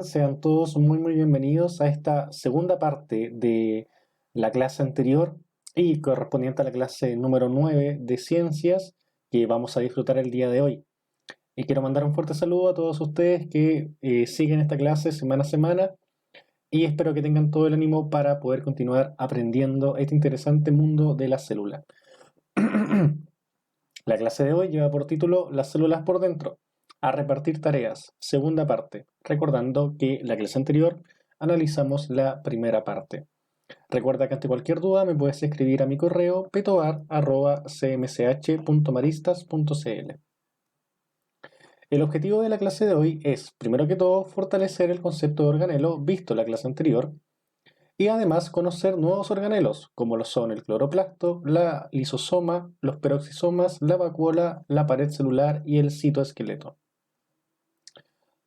Sean todos muy bienvenidos a esta segunda parte de la clase anterior y correspondiente a la clase número 9 de ciencias que vamos a disfrutar el día de hoy. Y quiero mandar un fuerte saludo a todos ustedes que siguen esta clase semana a semana y espero que tengan todo el ánimo para poder continuar aprendiendo este interesante mundo de la célula. La clase de hoy lleva por título Las células por dentro, a repartir tareas, segunda parte, recordando que la clase anterior analizamos la primera parte. Recuerda que ante cualquier duda me puedes escribir a mi correo petoar@cmch.maristas.cl. El objetivo de la clase de hoy es, primero que todo, fortalecer el concepto de organelo visto en la clase anterior y además conocer nuevos organelos, como lo son el cloroplasto, la lisosoma, los peroxisomas, la vacuola, la pared celular y el citoesqueleto.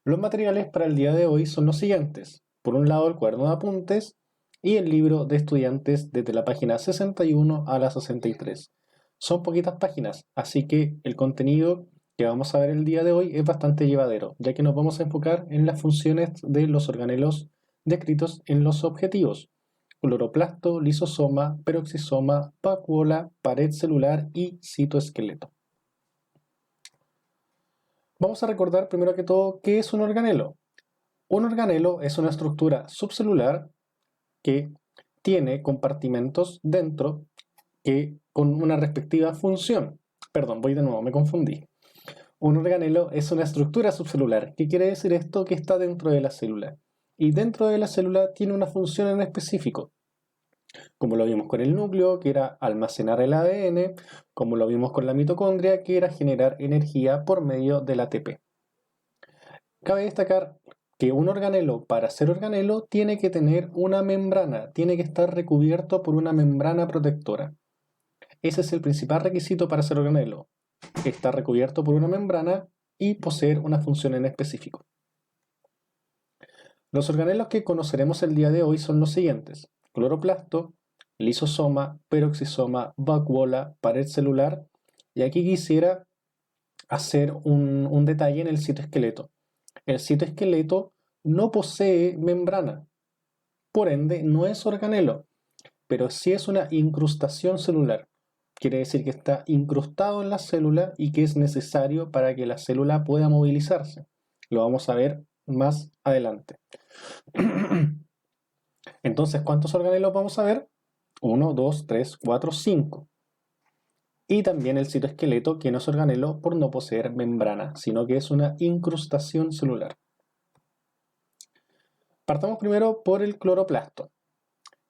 Los materiales para el día de hoy son los siguientes. Por un lado, el cuaderno de apuntes y el libro de estudiantes desde la página 61 a la 63. Son poquitas páginas, así que el contenido que vamos a ver el día de hoy es bastante llevadero, ya que nos vamos a enfocar en las funciones de los organelos descritos en los objetivos: cloroplasto, lisosoma, peroxisoma, vacuola, pared celular y citoesqueleto. Vamos a recordar primero que todo qué es un organelo. Un organelo es una estructura subcelular que tiene compartimentos dentro que con una respectiva función. Perdón, voy de nuevo, me confundí. Un organelo es una estructura subcelular. ¿Qué quiere decir esto? Que está dentro de la célula. Y dentro de la célula tiene una función en específico. Como lo vimos con el núcleo, que era almacenar el ADN, como lo vimos con la mitocondria, que era generar energía por medio del ATP. Cabe destacar que un organelo, para ser organelo, tiene que tener una membrana, tiene que estar recubierto por una membrana protectora. Ese es el principal requisito para ser organelo: estar recubierto por una membrana y poseer una función en específico. Los organelos que conoceremos el día de hoy son los siguientes: cloroplasto, lisosoma, peroxisoma, vacuola, pared celular. Y aquí quisiera hacer un detalle en el citoesqueleto. El citoesqueleto no posee membrana, por ende no es organelo, pero sí es una incrustación celular. Quiere decir que está incrustado en la célula y que es necesario para que la célula pueda movilizarse. Lo vamos a ver más adelante. Entonces, ¿cuántos organelos vamos a ver? 1, 2, 3, 4, 5. Y también el citoesqueleto, que no es organelo por no poseer membrana, sino que es una incrustación celular. Partamos primero por el cloroplasto.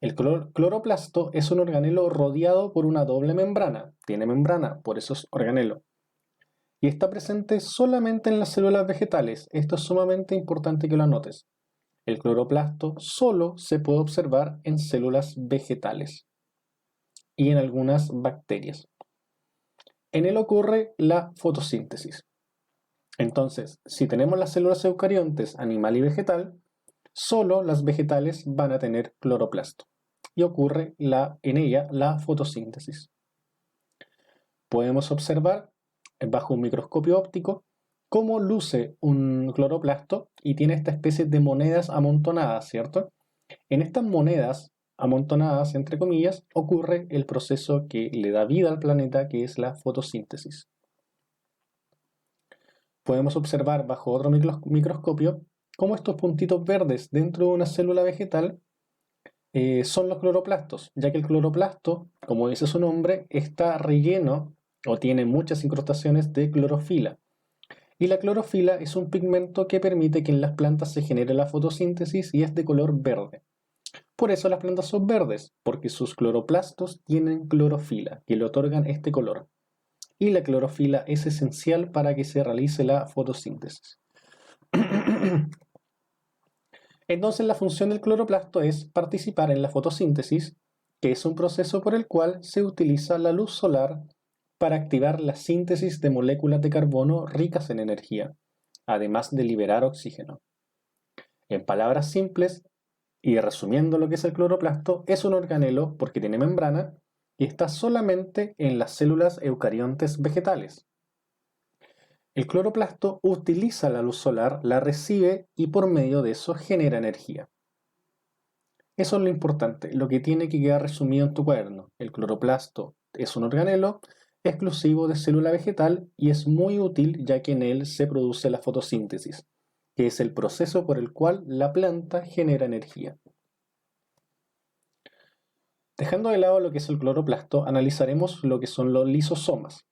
El cloroplasto es un organelo rodeado por una doble membrana. Tiene membrana, por eso es organelo. Y está presente solamente en las células vegetales. Esto es sumamente importante que lo anotes. El cloroplasto solo se puede observar en células vegetales y en algunas bacterias. En él ocurre la fotosíntesis. Entonces, si tenemos las células eucariontes, animal y vegetal, solo las vegetales van a tener cloroplasto y ocurre en ella la fotosíntesis. Podemos observar bajo un microscopio óptico cómo luce un cloroplasto y tiene esta especie de monedas amontonadas, ¿cierto? En estas monedas amontonadas, entre comillas, ocurre el proceso que le da vida al planeta, que es la fotosíntesis. Podemos observar bajo otro microscopio cómo estos puntitos verdes dentro de una célula vegetal son los cloroplastos, ya que el cloroplasto, como dice su nombre, está relleno o tiene muchas incrustaciones de clorofila. Y la clorofila es un pigmento que permite que en las plantas se genere la fotosíntesis y es de color verde. Por eso las plantas son verdes, porque sus cloroplastos tienen clorofila, que le otorgan este color. Y la clorofila es esencial para que se realice la fotosíntesis. Entonces la función del cloroplasto es participar en la fotosíntesis, que es un proceso por el cual se utiliza la luz solar para activar la síntesis de moléculas de carbono ricas en energía, además de liberar oxígeno. En palabras simples, y resumiendo lo que es el cloroplasto, es un organelo porque tiene membrana y está solamente en las células eucariontes vegetales. El cloroplasto utiliza la luz solar, la recibe y por medio de eso genera energía. Eso es lo importante, lo que tiene que quedar resumido en tu cuaderno. El cloroplasto es un organelo exclusivo de célula vegetal y es muy útil ya que en él se produce la fotosíntesis, que es el proceso por el cual la planta genera energía. Dejando de lado lo que es el cloroplasto, analizaremos lo que son los lisosomas.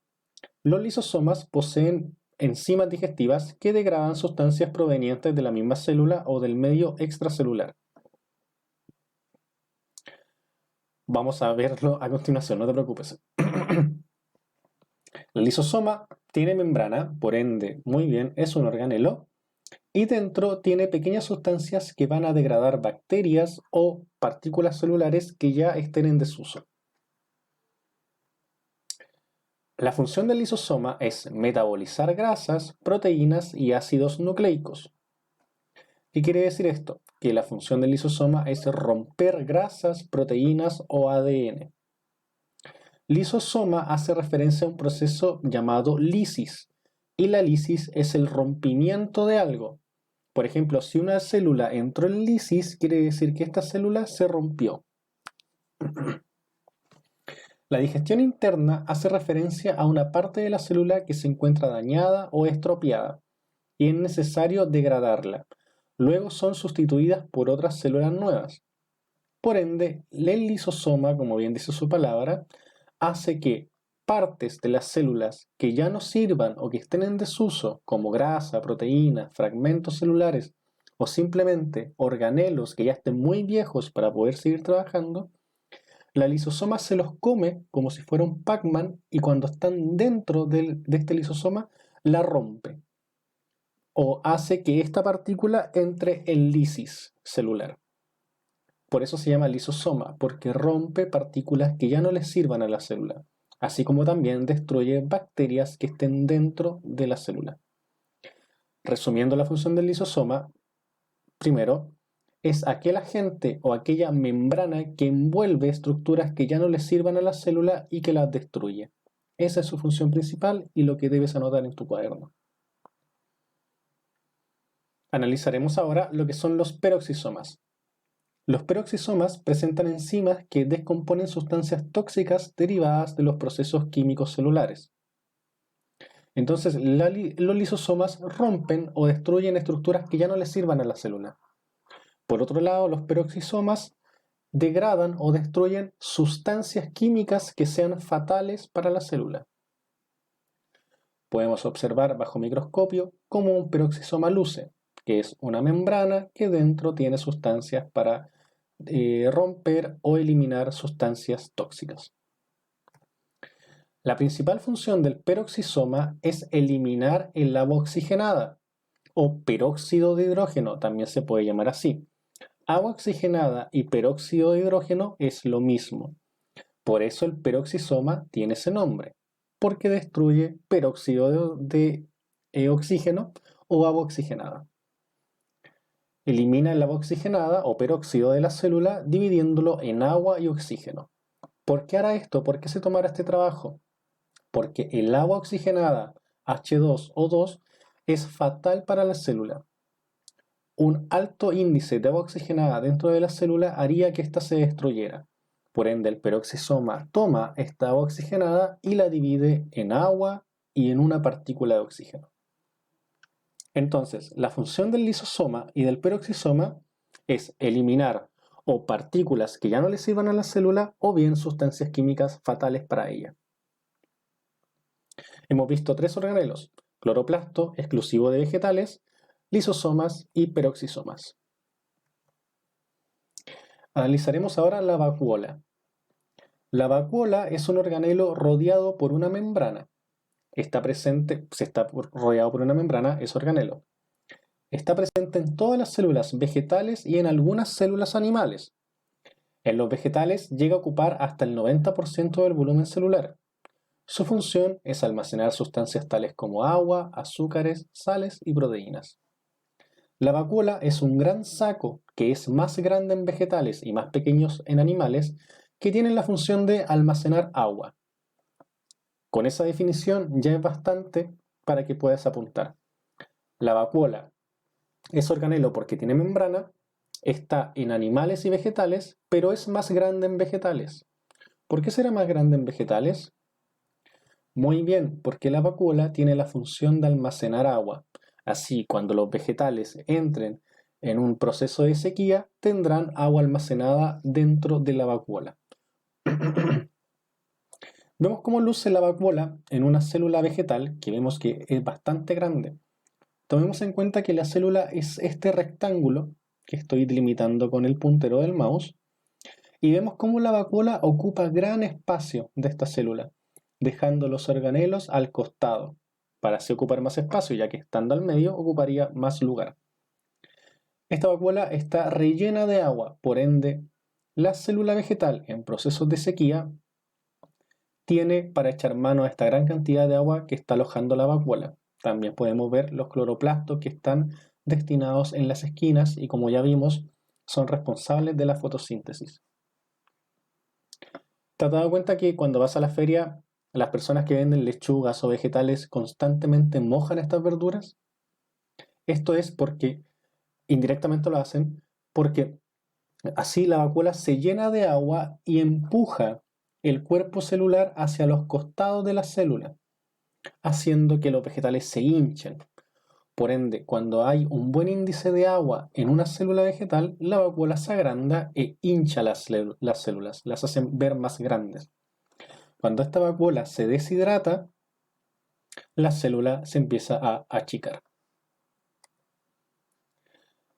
Los lisosomas poseen enzimas digestivas que degradan sustancias provenientes de la misma célula o del medio extracelular. Vamos a verlo a continuación, no te preocupes. El lisosoma tiene membrana, por ende, muy bien, es un organelo, y dentro tiene pequeñas sustancias que van a degradar bacterias o partículas celulares que ya estén en desuso. La función del lisosoma es metabolizar grasas, proteínas y ácidos nucleicos. ¿Qué quiere decir esto? Que la función del lisosoma es romper grasas, proteínas o ADN. Lisosoma hace referencia a un proceso llamado lisis, y la lisis es el rompimiento de algo. Por ejemplo, si una célula entró en lisis, quiere decir que esta célula se rompió. La digestión interna hace referencia a una parte de la célula que se encuentra dañada o estropeada, y es necesario degradarla. Luego son sustituidas por otras células nuevas. Por ende, el lisosoma, como bien dice su palabra, hace que partes de las células que ya no sirvan o que estén en desuso, como grasa, proteínas, fragmentos celulares o simplemente organelos que ya estén muy viejos para poder seguir trabajando, la lisosoma se los come como si fuera un Pac-Man y cuando están dentro de este lisosoma la rompe o hace que esta partícula entre en lisis celular. Por eso se llama lisosoma, porque rompe partículas que ya no les sirvan a la célula, así como también destruye bacterias que estén dentro de la célula. Resumiendo la función del lisosoma, primero, es aquel agente o aquella membrana que envuelve estructuras que ya no les sirvan a la célula y que las destruye. Esa es su función principal y lo que debes anotar en tu cuaderno. Analizaremos ahora lo que son los peroxisomas. Los peroxisomas presentan enzimas que descomponen sustancias tóxicas derivadas de los procesos químicos celulares. Entonces, los lisosomas rompen o destruyen estructuras que ya no les sirvan a la célula. Por otro lado, los peroxisomas degradan o destruyen sustancias químicas que sean fatales para la célula. Podemos observar bajo microscopio cómo un peroxisoma luce, que es una membrana que dentro tiene sustancias para romper o eliminar sustancias tóxicas. La principal función del peroxisoma es eliminar el agua oxigenada o peróxido de hidrógeno, también se puede llamar así. Agua oxigenada y peróxido de hidrógeno es lo mismo. Por eso el peroxisoma tiene ese nombre, porque destruye peróxido de oxígeno o agua oxigenada. Elimina el agua oxigenada o peróxido de la célula dividiéndolo en agua y oxígeno. ¿Por qué hará esto? ¿Por qué se tomará este trabajo? Porque el agua oxigenada H2O2 es fatal para la célula. Un alto índice de agua oxigenada dentro de la célula haría que ésta se destruyera. Por ende, el peroxisoma toma esta agua oxigenada y la divide en agua y en una partícula de oxígeno. Entonces, la función del lisosoma y del peroxisoma es eliminar o partículas que ya no le sirvan a la célula o bien sustancias químicas fatales para ella. Hemos visto tres organelos: cloroplasto, exclusivo de vegetales, lisosomas y peroxisomas. Analizaremos ahora la vacuola. La vacuola es un organelo rodeado por una membrana. Está rodeado por una membrana, es organelo. Está presente en todas las células vegetales y en algunas células animales. En los vegetales llega a ocupar hasta el 90% del volumen celular. Su función es almacenar sustancias tales como agua, azúcares, sales y proteínas. La vacuola es un gran saco que es más grande en vegetales y más pequeños en animales que tienen la función de almacenar agua. Con esa definición ya es bastante para que puedas apuntar. La vacuola es organelo porque tiene membrana, está en animales y vegetales, pero es más grande en vegetales. ¿Por qué será más grande en vegetales? Muy bien, porque la vacuola tiene la función de almacenar agua. Así, cuando los vegetales entren en un proceso de sequía, tendrán agua almacenada dentro de la vacuola. Vemos cómo luce la vacuola en una célula vegetal, que vemos que es bastante grande. Tomemos en cuenta que la célula es este rectángulo que estoy delimitando con el puntero del mouse, y vemos cómo la vacuola ocupa gran espacio de esta célula, dejando los organelos al costado, para así ocupar más espacio, ya que estando al medio ocuparía más lugar. Esta vacuola está rellena de agua, por ende, la célula vegetal en procesos de sequía tiene para echar mano a esta gran cantidad de agua que está alojando la vacuola. También podemos ver los cloroplastos que están destinados en las esquinas y, como ya vimos, son responsables de la fotosíntesis. ¿Te has dado cuenta que cuando vas a la feria, las personas que venden lechugas o vegetales constantemente mojan estas verduras? Esto es porque, indirectamente lo hacen, porque así la vacuola se llena de agua y empuja el cuerpo celular hacia los costados de la célula, haciendo que los vegetales se hinchen. Por ende, cuando hay un buen índice de agua en una célula vegetal, la vacuola se agranda e hincha las células, las hacen ver más grandes. Cuando esta vacuola se deshidrata, la célula se empieza a achicar.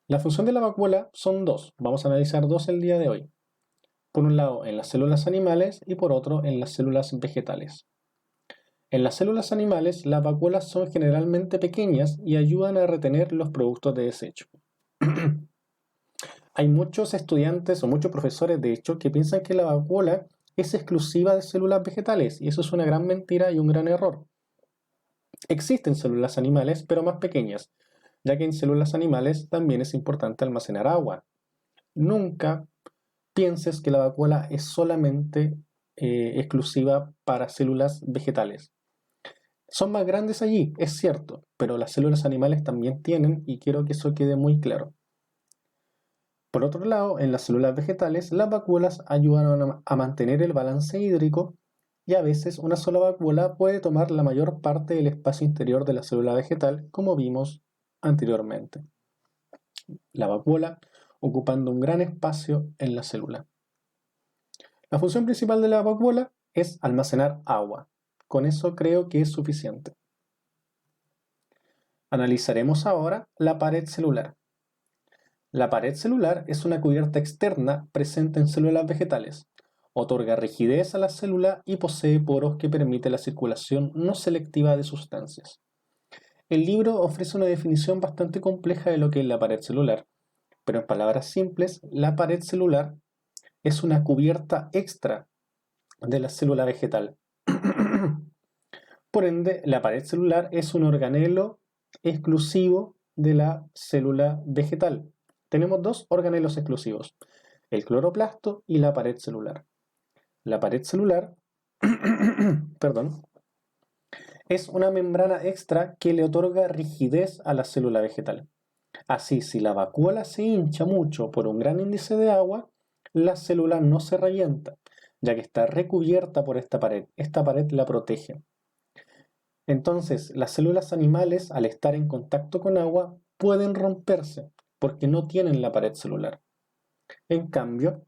La función de la vacuola son dos. Vamos a analizar dos el día de hoy. Por un lado en las células animales y por otro en las células vegetales. En las células animales, las vacuolas son generalmente pequeñas y ayudan a retener los productos de desecho. Hay muchos estudiantes o muchos profesores, de hecho, que piensan que la vacuola es exclusiva de células vegetales, y eso es una gran mentira y un gran error. Existen células animales, pero más pequeñas, ya que en células animales también es importante almacenar agua. Nunca pienses que la vacuola es solamente exclusiva para células vegetales. Son más grandes allí, es cierto, pero las células animales también tienen, y quiero que eso quede muy claro. Por otro lado, en las células vegetales, las vacuolas ayudan a mantener el balance hídrico, y a veces una sola vacuola puede tomar la mayor parte del espacio interior de la célula vegetal, como vimos anteriormente. La vacuola ocupando un gran espacio en la célula. La función principal de la vacuola es almacenar agua. Con eso creo que es suficiente. Analizaremos ahora la pared celular. La pared celular es una cubierta externa presente en células vegetales. Otorga rigidez a la célula y posee poros que permiten la circulación no selectiva de sustancias. El libro ofrece una definición bastante compleja de lo que es la pared celular, pero en palabras simples, la pared celular es una cubierta extra de la célula vegetal. Por ende, la pared celular es un organelo exclusivo de la célula vegetal. Tenemos dos organelos exclusivos, el cloroplasto y la pared celular. La pared celular, perdón, es una membrana extra que le otorga rigidez a la célula vegetal. Así, si la vacuola se hincha mucho por un gran índice de agua, la célula no se revienta, ya que está recubierta por esta pared. Esta pared la protege. Entonces, las células animales, al estar en contacto con agua, pueden romperse porque no tienen la pared celular. En cambio,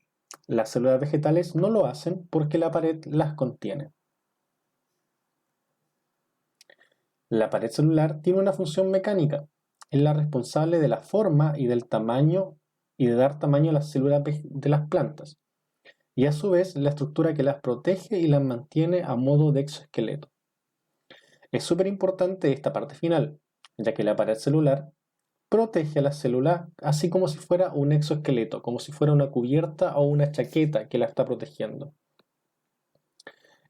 las células vegetales no lo hacen porque la pared las contiene. La pared celular tiene una función mecánica. Es la responsable de la forma y del tamaño y de dar tamaño a las células de las plantas. Y a su vez, la estructura que las protege y las mantiene a modo de exoesqueleto. Es súper importante esta parte final, ya que la pared celular protege a la célula así como si fuera un exoesqueleto, como si fuera una cubierta o una chaqueta que la está protegiendo.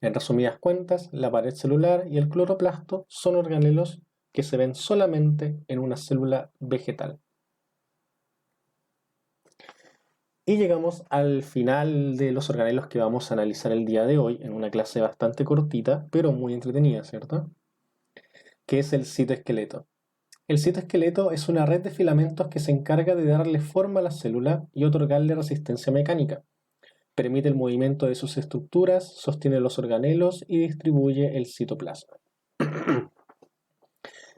En resumidas cuentas, la pared celular y el cloroplasto son organelos que se ven solamente en una célula vegetal. Y llegamos al final de los organelos que vamos a analizar el día de hoy, en una clase bastante cortita, pero muy entretenida, ¿cierto? ¿Qué es el citoesqueleto? El citoesqueleto es una red de filamentos que se encarga de darle forma a la célula y otorgarle resistencia mecánica. Permite el movimiento de sus estructuras, sostiene los organelos y distribuye el citoplasma.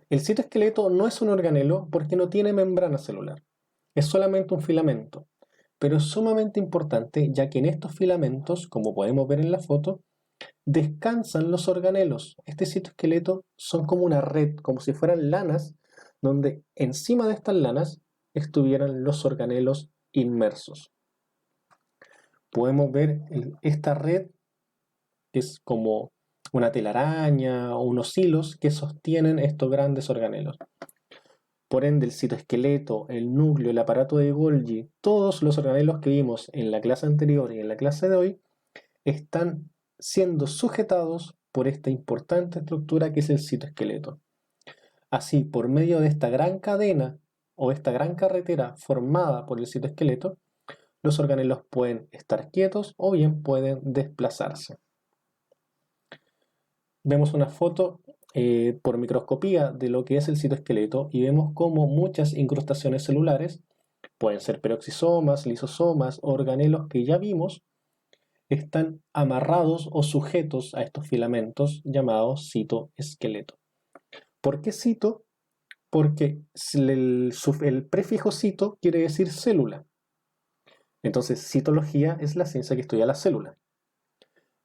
El citoesqueleto no es un organelo porque no tiene membrana celular. Es solamente un filamento, pero es sumamente importante ya que en estos filamentos, como podemos ver en la foto, descansan los organelos. Este citoesqueleto son como una red, como si fueran lanas, donde encima de estas lanas estuvieran los organelos inmersos. Podemos ver esta red, que es como una telaraña o unos hilos que sostienen estos grandes organelos. Por ende, el citoesqueleto, el núcleo, el aparato de Golgi, todos los organelos que vimos en la clase anterior y en la clase de hoy, están siendo sujetados por esta importante estructura que es el citoesqueleto. Así, por medio de esta gran cadena o esta gran carretera formada por el citoesqueleto, los organelos pueden estar quietos o bien pueden desplazarse. Vemos una foto por microscopía de lo que es el citoesqueleto y vemos cómo muchas incrustaciones celulares, pueden ser peroxisomas, lisosomas o organelos que ya vimos, están amarrados o sujetos a estos filamentos llamados citoesqueleto. ¿Por qué cito? Porque el prefijo cito quiere decir célula. Entonces, citología es la ciencia que estudia la célula.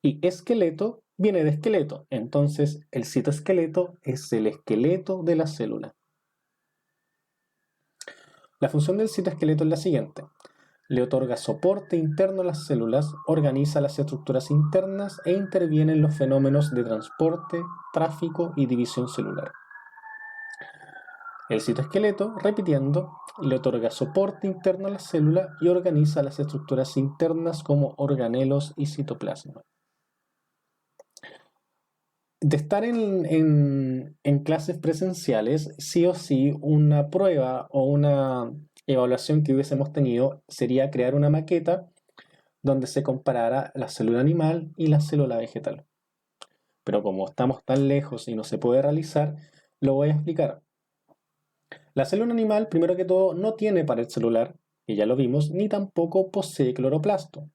Y esqueleto viene de esqueleto. Entonces, el citoesqueleto es el esqueleto de la célula. La función del citoesqueleto es la siguiente. Le otorga soporte interno a las células, organiza las estructuras internas e interviene en los fenómenos de transporte, tráfico y división celular. El citoesqueleto, repitiendo, le otorga soporte interno a la célula y organiza las estructuras internas como organelos y citoplasma. De estar en clases presenciales, sí o sí, una prueba o una evaluación que hubiésemos tenido sería crear una maqueta donde se comparara la célula animal y la célula vegetal. Pero como estamos tan lejos y no se puede realizar, lo voy a explicar. La célula animal, primero que todo, no tiene pared celular, que ya lo vimos, ni tampoco posee cloroplasto.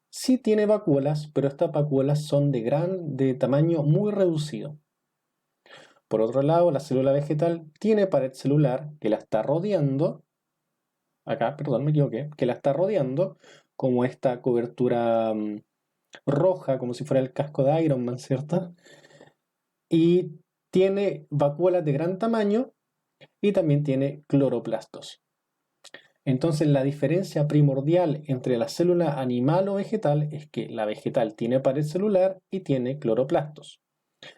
Sí tiene vacuolas, pero estas vacuolas son de tamaño muy reducido. Por otro lado, la célula vegetal tiene pared celular que la está rodeando, me equivoqué, que la está rodeando como esta cobertura roja, como si fuera el casco de Iron Man, ¿cierto? Y tiene vacuolas de gran tamaño y también tiene cloroplastos. Entonces, la diferencia primordial entre la célula animal o vegetal es que la vegetal tiene pared celular y tiene cloroplastos.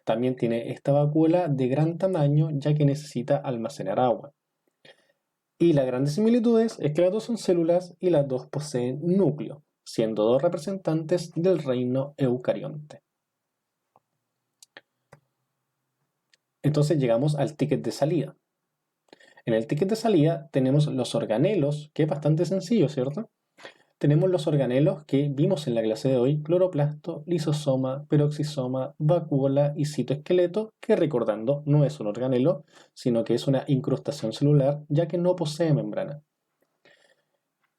También tiene esta vacuola de gran tamaño ya que necesita almacenar agua. Y las grandes similitudes es que las dos son células y las dos poseen núcleo, siendo dos representantes del reino eucarionte. Entonces llegamos al ticket de salida. En el ticket de salida tenemos los organelos, que es bastante sencillo, ¿cierto? Tenemos los organelos que vimos en la clase de hoy, cloroplasto, lisosoma, peroxisoma, vacuola y citoesqueleto, que recordando no es un organelo, sino que es una incrustación celular, ya que no posee membrana.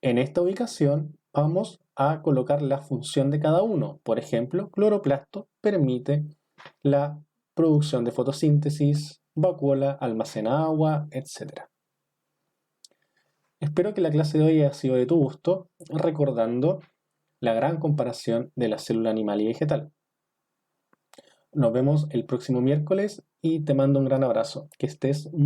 En esta ubicación vamos a colocar la función de cada uno. Por ejemplo, cloroplasto permite la producción de fotosíntesis, vacuola almacena agua, etc. Espero que la clase de hoy haya sido de tu gusto, recordando la gran comparación de la célula animal y vegetal. Nos vemos el próximo miércoles y te mando un gran abrazo. Que estés